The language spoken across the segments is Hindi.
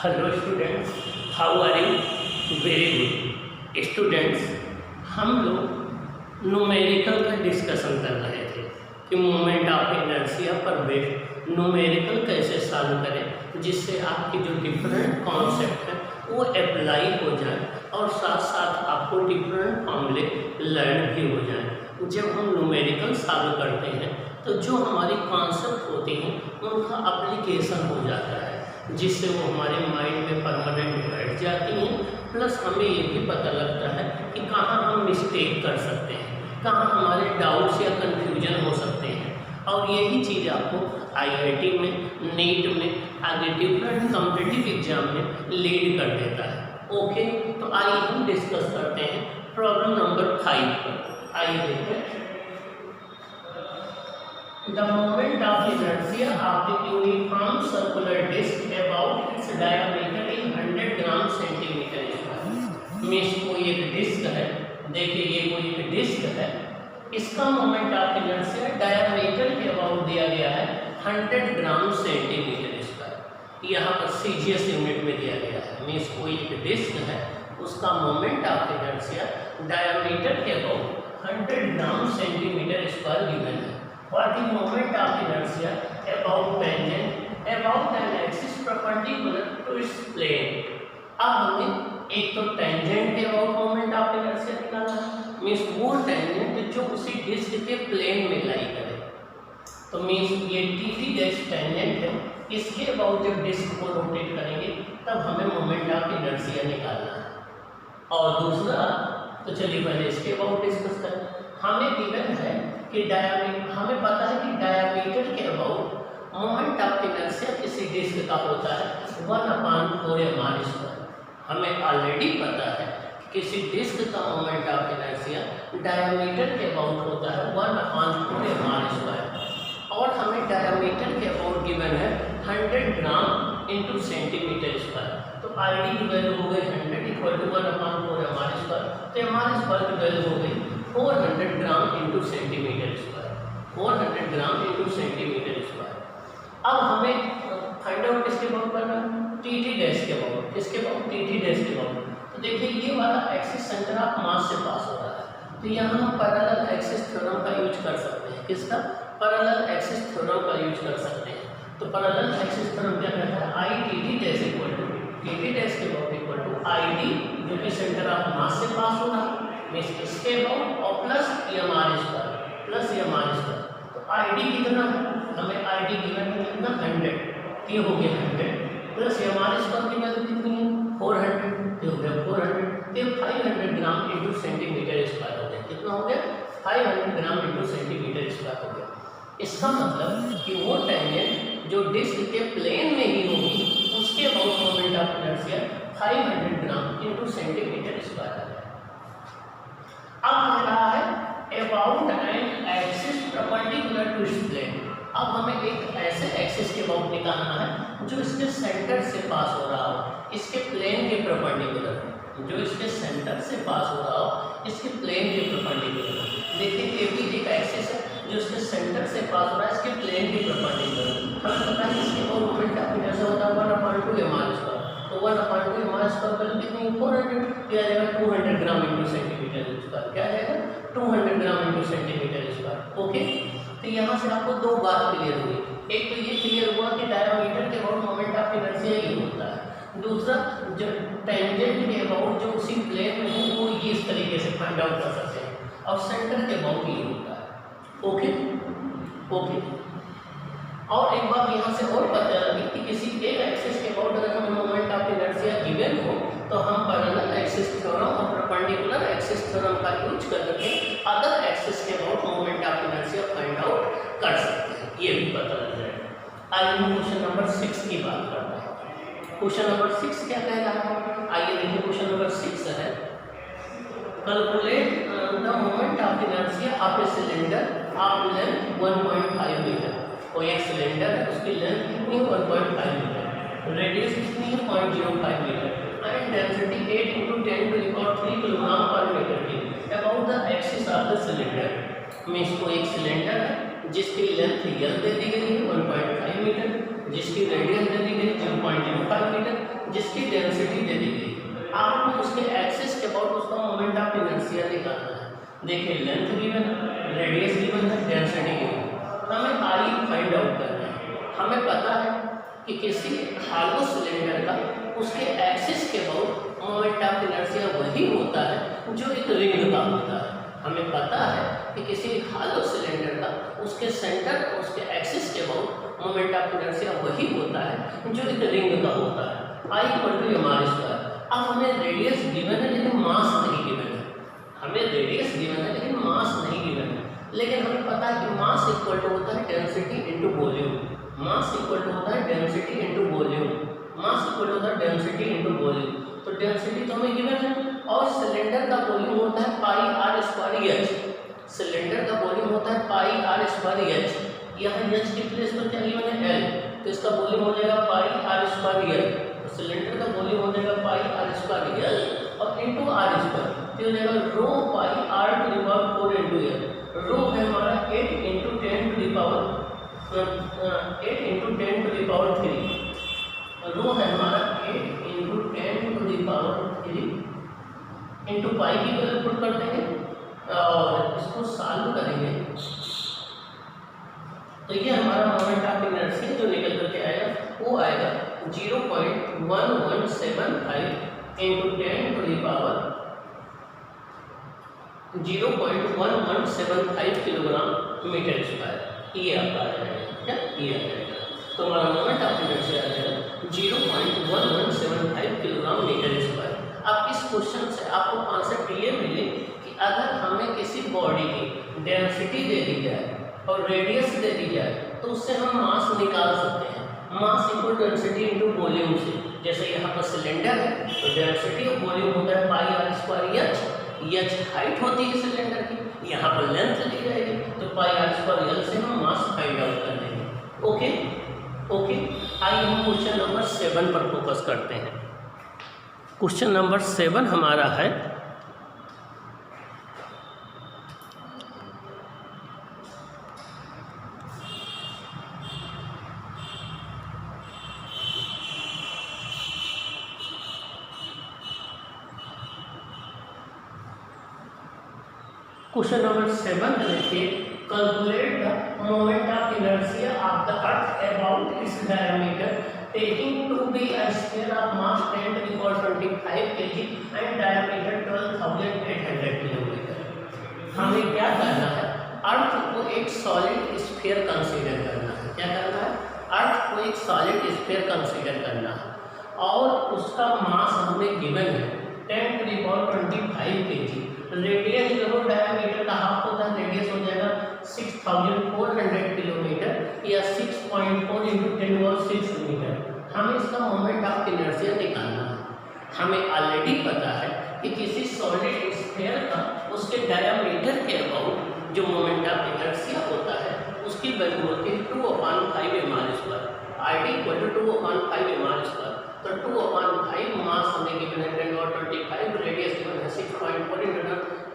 Hello students, how are you? Very good students. हम लोग न्यूमेरिकल का डिस्कशन कर रहे थे कि मोमेंट ऑफ इनर्शिया पर बेस्ड न्यूमेरिकल कैसे सॉल्व करें जिससे आपकी जो डिफरेंट कॉन्सेप्ट है वो अप्लाई हो जाए और साथ साथ आपको डिफरेंट फॉर्मूले लर्न भी हो जाए। जब हम न्यूमेरिकल सॉल्व करते हैं तो जो हमारी कॉन्सेप्ट होती हैं उनका एप्लीकेशन हो जाता है जिससे वो हमारे माइंड में परमानेंट बैठ जाती हैं। प्लस हमें ये भी पता लगता है कि कहाँ हम मिस्टेक कर सकते हैं, कहाँ हमारे डाउट्स या कन्फ्यूजन हो सकते हैं। और यही चीज़ आपको आईआईटी में, नीट में, आगे डिफरेंट कॉम्पिटिटिव एग्जाम में लीड कर देता है। ओके, तो आइए हम डिस्कस करते हैं प्रॉब्लम नंबर 5 पर। आइए देखते हैं। The moment of inertia of the uniform circular disc about its diameter in 100 gram centimetre square. Means कोई एक डिस्क है, देखिए ये कोई एक डिस्क है, इसका मोमेंट ऑफ इनर्शिया डायमीटर के अबाउट दिया गया है 100 ग्राम सेंटीमीटर स्क्वायर। यहाँ पर सीजीएस यूनिट में दिया गया है। मीन्स कोई एक डिस्क है, उसका मोमेंट ऑफ इनर्शिया डायमीटर के about 100 gram centimetre square given है। What the moment of inertia about tangent about an axis perpendicular to its plane। अब हमें एक तो टेंजेंट के अबाउट मोमेंट ऑफ इनर्शिया निकालना है। मीन्स वो टेंजेंट जो उसी डिस्क के प्लेन में लाई करे। तो मीन्स ये टी डैश टेंजेंट है, इसके अबाउट जब डिस्क को रोटेट करेंगे तब हमें मोमेंट ऑफ इनर्शिया निकालना है। और दूसरा, तो चलिए पहले इसके अबाउट डिस्कस करें। हमें गिवन है कि हमें पता है कि डायमीटर के अबाउट मोमेंट ऑफ इनर्शिया किसी डिस्क का होता है 1/4 हमें ऑलरेडी पता है कि किसी डिस्क का मोमेंट ऑफ इनर्शिया डायमीटर के अबाउट होता है 1/4 और हमें डायमीटर के अबाउट गिवन है 100 ग्राम इंटू सेंटीमीटर स्क्वायर। तो आईडी की वैल्यू हो गई 100 इक्वल टू 1/4 तो हमारे स्क्वायर की वैल्यू हो गई 400 ग्राम इंटू सेंटीमीटर स्क्वायर। 400 ग्राम इंटू सेंटीमीटर स्क्वायर। अब हमें फाइंड आउट किसके अबाउट करना है? टी डैश के अबाउट। किसके अबाउट? टी डैश के अबाउट। तो देखिए ये वाला एक्सिस सेंटर ऑफ मास से पास हो रहा है, तो यहाँ हम पैरेलल एक्सिस थ्योरम का यूज कर सकते हैं। किसका? पैरेलल एक्सिस थ्योरम का यूज कर सकते हैं। तो पैरेलल एक्सिस थ्योरम क्या कहता है? I T dash equal to T dash के about equal to I D जो कि सेंटर ऑफ मास से पास हो रहा है, इसके अबाउट और प्लस एम आर स्क्वायर। तो आई डी कितना है? हमें आई डी गिवन है कितना? 100। ये हो गया 100 प्लस एम आर स्क्वायर की वैल्यू कितनी है? 400। ये हो गया 400। ये 500 ग्राम इंटू सेंटीमीटर स्क्वायर हो गया। कितना हो गया? 500 ग्राम इंटू सेंटीमीटर स्क्वायर हो गया। इसका मतलब कि वो टेंजेंट जो डिस्क के प्लेन में ही होगी उसके about moment of inertia 500 gram into centimetre square है। अब हमें रहा है about an axis perpendicular to its plane. अब हमें एक ऐसे एक्सिस के अबाउट निकालना है जो इसके सेंटर से पास हो रहा हो, इसके प्लेन के परपेंडिकुलर, जो इसके सेंटर से पास हो रहा हो, इसके प्लेन के परपेंडिकुलर। देखिए ये भी एक एक्सिस है जो इसके सेंटर से पास हो रहा है, इसके प्लेन के परपेंडिकुलर। हमें पता है इसके अबाउट मोमेंट ऑफ इनर्शिया होता है 1/2 एम आर स्क्वायर। तो 1/2 एम आर स्क्वायर वैल्यू कितनी? 400। क्या आ जाएगा? 200 ग्राम इंटू सेंटीमीटर स्क्वायर। क्या आ जाएगा? 200 ग्राम इंटू सेंटीमीटर स्क्वायर। ओके, तो यहाँ से आपको दो बात क्लियर हुई। एक तो ये क्लियर हुआ कि डायमीटर के अबाउट मोमेंट ऑफ इनर्शिया ही होता है। दूसरा, जो टेंजेंट के अबाउट जो उसी प्लेन में है वो ये इस तरीके से फाइंड आउट कर सकते हैं, और सेंटर के अबाउट ये होता है। Okay okay. और एक बात यहाँ से और पता लगी कि किसी एक एक्सिस के अबाउट अगर हमें मोमेंट ऑफ इनर्शिया गिवन हो तो हम पैरेलल एक्सिस थ्योरम और परपेंडिकुलर एक्सिस थ्योरम का यूज करके अदर एक्सिस के about moment of inertia find out कर सकते हैं। ये भी पता लग जाएगा। आइए हम क्वेश्चन नंबर 6 की बात करते हैं। क्वेश्चन नंबर 6 क्या कह रहा है? आइए देखिए, क्वेश्चन नंबर 6 है calculate the moment of inertia of a cylinder of length 1.5 metre. कोई एक सिलेंडर है, उसकी लेंथ कितनी है? 1.5 मीटर, रेडियस कितनी है? 0.05 मीटर एंड डेंसिटी 8 × 10⁻³ किलोग्राम पर मीटर की about the axis of the cylinder. Means को एक सिलेंडर है जिसकी लेंथ L दे दी गई है 1.5 मीटर, जिसकी रेडियस दे दी गई 0.05 मीटर जिसकी डेंसिटी दे दी गई। आपको उसके एक्सिस के अबाउट उसका मोमेंट ऑफ इनर्शिया निकालना है। देखिए लेंथ गिवन है, रेडियस गिवन है, डेंसिटी गिवन है, हमें आई फाइंड आउट करना है। हमें पता है कि किसी हालो सिलेंडर का उसके एक्सिस के अबाउट मोमेंट ऑफ इनर्शिया वही होता है जो एक रिंग का होता है। हमें पता है कि किसी हालो सिलेंडर का उसके सेंटर और उसके एक्सिस के अबाउट मोमेंट ऑफ इनर्शिया वही होता है जो एक रिंग का होता है। I equal to M R square. अब हमें रेडियस गिवन है लेकिन मास नहीं गिवन है। हमें रेडियस गिवन है लेकिन मास नहीं गिवन है। लेकिन हमें पता है कि मास इक्वल टू होता है density into volume. Mass equal to होता है density into volume. Mass equal to होता है डेंसिटी इनटू वॉल्यूम। तो डेंसिटी तो हमें गिवन है और सिलेंडर का वॉल्यूम होता है pi R square H. Cylinder का वॉल्यूम होता है पाई आर स्क्वायर एच। यहाँ एच की प्लेस पर क्या गिवन है एल, तो इसका वॉल्यूम हो जाएगा पाई आर स्क्वायर एल। तो सिलेंडर का वॉल्यूम हो जाएगा पाई आर स्क्वायर एल और इनटू आर स्क्वायर, तो हो जाएगा rho pi R to the power 4 into L. Rho है हमारा 8 into 10 to the power 8 into 10 to the power 3। रो है हमारा 8 into 10 to the power 3 into pi की वैल्यू पुट कर देंगे और इसको सॉल्व करेंगे तो ये हमारा मोमेंट ऑफ इनर्शिया जो निकल करके आएगा वो आएगा 0.1175 into 10 to the power 0.1175 kilogram metre square. ये आपका आ जाएगा क्या, ये आ जाएगा। तो हमारा मोमेंट ऑफ इनर्शिया आ जाएगा 0.1175 किलोग्राम मीटर स्क्वायर। अब इस क्वेश्चन से आपको कॉन्सेप्ट ये मिले कि अगर हमें किसी बॉडी की डेंसिटी दे दी जाए और रेडियस दे दी जाए तो उससे हम मास निकाल सकते हैं। Mass equal density into volume से। जैसे यहाँ पर सिलेंडर है तो डेंसिटी और वॉल्यूम होता है pi R square H. H height होती है सिलेंडर की, यहाँ पर लेंथ दी जाएगी तो पाई आर स्क्वायर एल से हम मास फाइंड आउट कर देंगे। ओके ओके, आइए हम क्वेश्चन नंबर 7 पर फोकस करते हैं। क्वेश्चन नंबर 7 हमारा है क्वेश्चन नंबर 7 देखिए, calculate the moment of inertia of the earth about its diameter taking to be a sphere of mass 10 to the power 25 kg and diameter 12,800 kilometre. हमें क्या करना है, अर्थ को एक सॉलिड स्फीयर कंसीडर करना है। क्या करना है, अर्थ को एक सॉलिड स्फीयर कंसीडर करना है और उसका मास हमें गिवन है 10 to the power 25 kg। Radius जो हो डायमीटर का हाफ होता है, रेडियस हो जाएगा 6400 किलोमीटर या 6.4 इंटू 10⁶ मीटर। हमें इसका मोमेंट ऑफ इनर्शिया निकालना है। हमें ऑलरेडी पता है कि किसी सॉलिड स्फीयर का उसके डायमीटर के अबाउट जो मोमेंट ऑफ इनर्शिया होता है उसकी वैल्यू होती है 2/5 mr²। R D equal to 2/5 mr²। तो 2/5 मास हमें गिवन है 10⁻25, रेडियस गिवन है 6.4 मीटर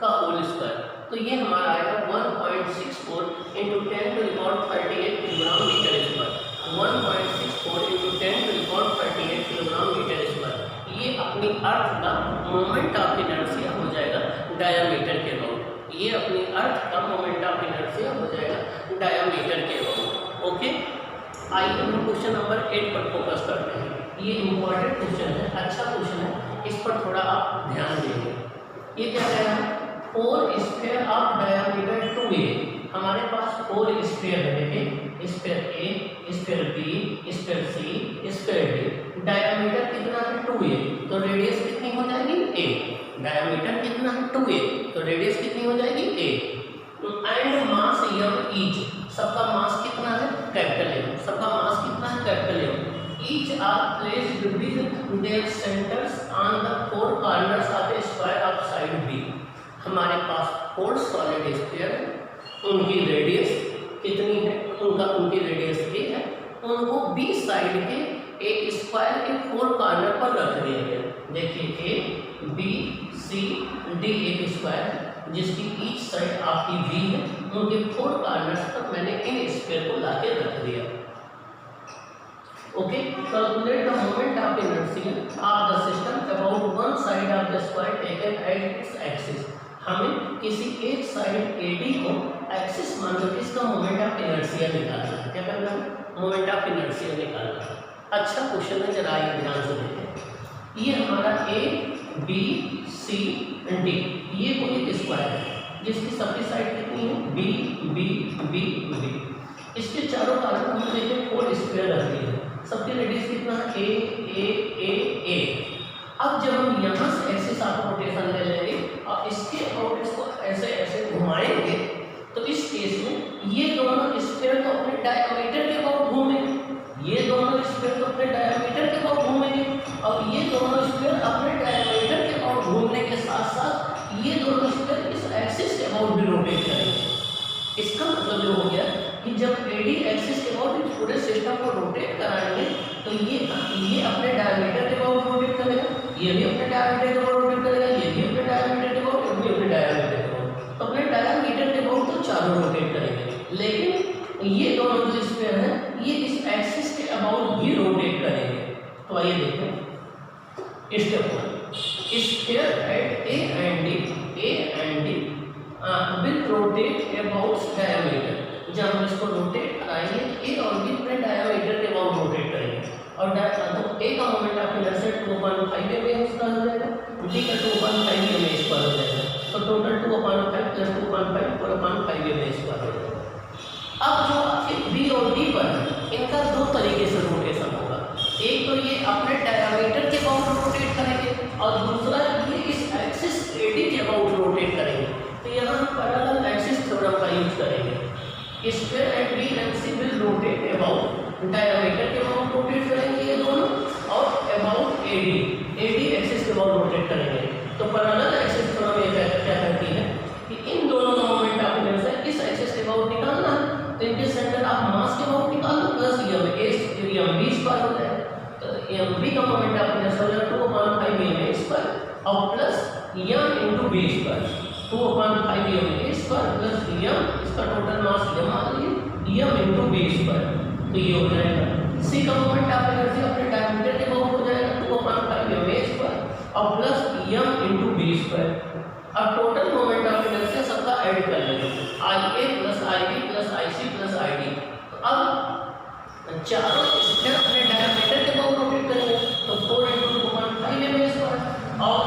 का होल स्क्वायर। तो ये हमारा आएगा 1.64 into 10 to the power 38 kilogram metre square. 1.64 into 10 to the power 38 kilogram metre square. ये अपनी अर्थ का मोमेंट ऑफ इनर्शिया हो जाएगा डायमीटर के अबाउट। ये अपनी अर्थ का मोमेंट ऑफ इनर्शिया हो जाएगा डायमीटर के अबाउट। ओके, आइए हम क्वेश्चन नंबर 8 पर फोकस करते हैं। ये इम्पोर्टेंट क्वेश्चन है, अच्छा क्वेश्चन है, इस पर थोड़ा आप ध्यान देंगे। ये क्या कह रहा है, 4 स्फीयर ऑफ डायमीटर 2a। हमारे पास 4 स्फीयर है, देखिए स्फीयर ए, स्फीयर बी, स्फीयर सी, स्फीयर डी। डायमीटर कितना है 2a, तो रेडियस कितनी हो जाएगी a। डायमीटर कितना है 2a, तो रेडियस कितनी हो जाएगी a। And mass m each, सबका मास कितना है कैपिटल M, सबका मास कितना है capital M। Each are placed with their centers on the 4 corners of a square of side B। हमारे पास 4 सॉलिड स्फीयर है, उनकी रेडियस कितनी है, उनकी रेडियस a है, उनको B साइड के एक स्क्वायर के 4 कॉर्नर पर रख दिया गया। देखिए A, B, C, D एक स्क्वायर है जिसकी ईच साइड आपकी B है, उनके 4 कॉर्नर्स पर मैंने इन स्फीयर को लाके रख दिया। Okay, calculate the moment of inertia of the system about one side of the square taken at its axis. हमें किसी एक साइड AD को एक्सिस मान कर इसका मोमेंट ऑफ इनर्शिया निकालना है। क्या करना है? मोमेंट ऑफ इनर्शिया निकालना है। अच्छा क्वेश्चन है, जरा आइए ध्यान से देखें। ये हमारा A, B, C, D ये कोई एक स्क्वायर है जिसकी सबकी साइड कितनी है? B, B, B, B। इसके चारों कारकों में देखिए 4 स्क्वायर रहती है। सबकी रेडियस कितना है? A। अब जब हम यहाँ से एक्सिस ऑफ रोटेशन ले लेंगे और इसके अबाउट इसको ऐसे ऐसे घुमाएंगे तो इस केस में ये दोनों स्फीयर तो अपने डायमीटर के अबाउट घूमेंगे, ये दोनों स्फीयर तो अपने डायमीटर के अबाउट घूमेंगे और ये दोनों स्फीयर अपने डायमीटर के अबाउट घूमने के साथ साथ ये दोनों स्फीयर इस एक्सिस के अबाउट भी रोटेट करेंगे। इसका मतलब जो हो गया कि जब AD एक्सिस के अबाउट इस पूरे सिस्टम को रोटेट कराएंगे तो ये अपने डायमीटर के अबाउट रोटेट करेगा, ये भी अपने डायमीटर के अबाउट रोटेट करेगा, ये भी अपने डायमीटर के अबाउट, ये भी अपने डायमीटर के अबाउट। तो अपने डायमीटर के अबाउट तो चारों रोटेट करेंगे, लेकिन ये दोनों जो स्फीयर हैं ये इस एक्सिस के अबाउट भी रोटेट करेंगे। तो आइए देखें step 1। Sphere at A and D will rotate about diameter। जब हम इसको रोटेट कराएंगे A और B अपने डायमीटर के अबाउट रोटेट करेंगे और तो A का moment of inertia 2/5 mm square हो जाएगा, B का 2/5 mm स्क्वायर हो जाएगा। तो टोटल 2/5 + 2/5 4/5 mm स्क्वायर हो जाएगा। अब जो आपके B और D पर इनका दो तरीके से रोटेशन होगा। एक तो ये अपने डायमीटर के अबाउट रोटेट करेंगे और दूसरा ये इस एक्सिस AD के अबाउट रोटेट करेंगे। तो यहाँ हम पैरेलल एक्सिस थ्योरम का यूज करेंगे। Sphere at B and C will rotate about diameter के अबाउट रोटेट करेंगे ये दोनों और अबाउट AD एक्सिस के अबाउट रोटेट करेंगे। तो पैरेलल एक्सिस थ्योरम ये क्या कहती है कि इन दोनों का मोमेंट ऑफ इनर्शिया इस एक्सिस के अबाउट निकालना है, तो इनके सेंटर ऑफ मास के अबाउट निकालना प्लस m B स्क्वायर हो जाएगा। तो m B का मोमेंट ऑफ इनर्शिया हो जाएगा 2/5 mm स्क्वायर और plus m into B square 2/5 mm square plus m इसका टोटल मास m आ गई m into B स्क्वायर। तो ये हो जाएगा C का मोमेंट ऑफ इनर्शिया अपने डायमीटर के अबाउट हो जाएगा 2/5 mm स्क्वायर और plus m into B square. अब टोटल मोमेंट ऑफ इनर्शिया सबका ऐड कर लेंगे IA plus IB plus IC plus ID। तो अब चारों स्फीयर अपने डायमीटर के अबाउट रोटेट करेंगे तो 4 × 2/5 mm स्क्वायर और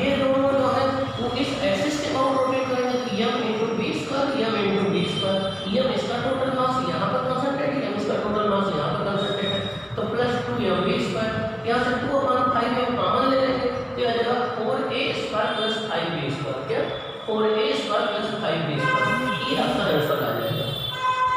ये दोनों जो है वो इस एक्सिस के अबाउट रोटेट करेंगे तो m into B square m into B square. m इसका टोटल मास यहाँ पर कंसंट्रेट है, m इसका टोटल मास यहाँ पर कंसंट्रेट है तो प्लस 2mB स्क्वायर। यहाँ से 2/5 में कॉमन ले लेंगे तो आ जाएगा 4A square plus 5B square. क्या 4A square plus 5B square, ये आपका आंसर आ जाएगा।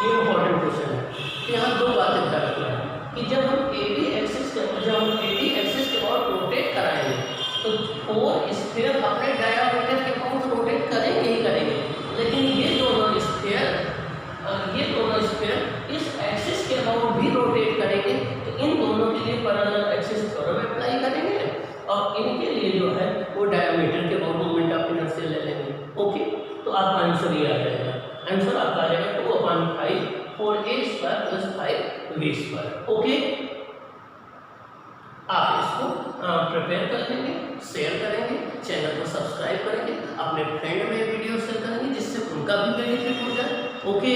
ये इंपॉर्टेंट क्वेश्चन है। तो यहाँ दो बातें ध्यान रखना है कि जब हम AD एक्सिस के अबाउट रोटेट कराएंगे तो 4 स्फीयर अपने डायमीटर के अबाउट रोटेट करेंगे ही करेंगे, लेकिन ये दोनों स्फीयर इस एक्सिस के अबाउट भी रोटेट करेंगे। तो इन दोनों के लिए पैरेलल एक्सिस थ्योरम अप्लाई करेंगे और इनके लिए जो है वो डायमीटर के अबाउट मोमेंट ऑफ इनर्शिया ले लेंगे। ओके, तो आपका आंसर ये आ जाएगा। आंसर आपका आ जाएगा 2/5 4A square plus 5B square. Okay, आप इसको प्रिपेयर कर लेंगे, शेयर करेंगे, चैनल को सब्सक्राइब करेंगे, अपने फ्रेंड में वीडियो शेयर करेंगे जिससे उनका भी बेनिफिट हो जाए। ओके।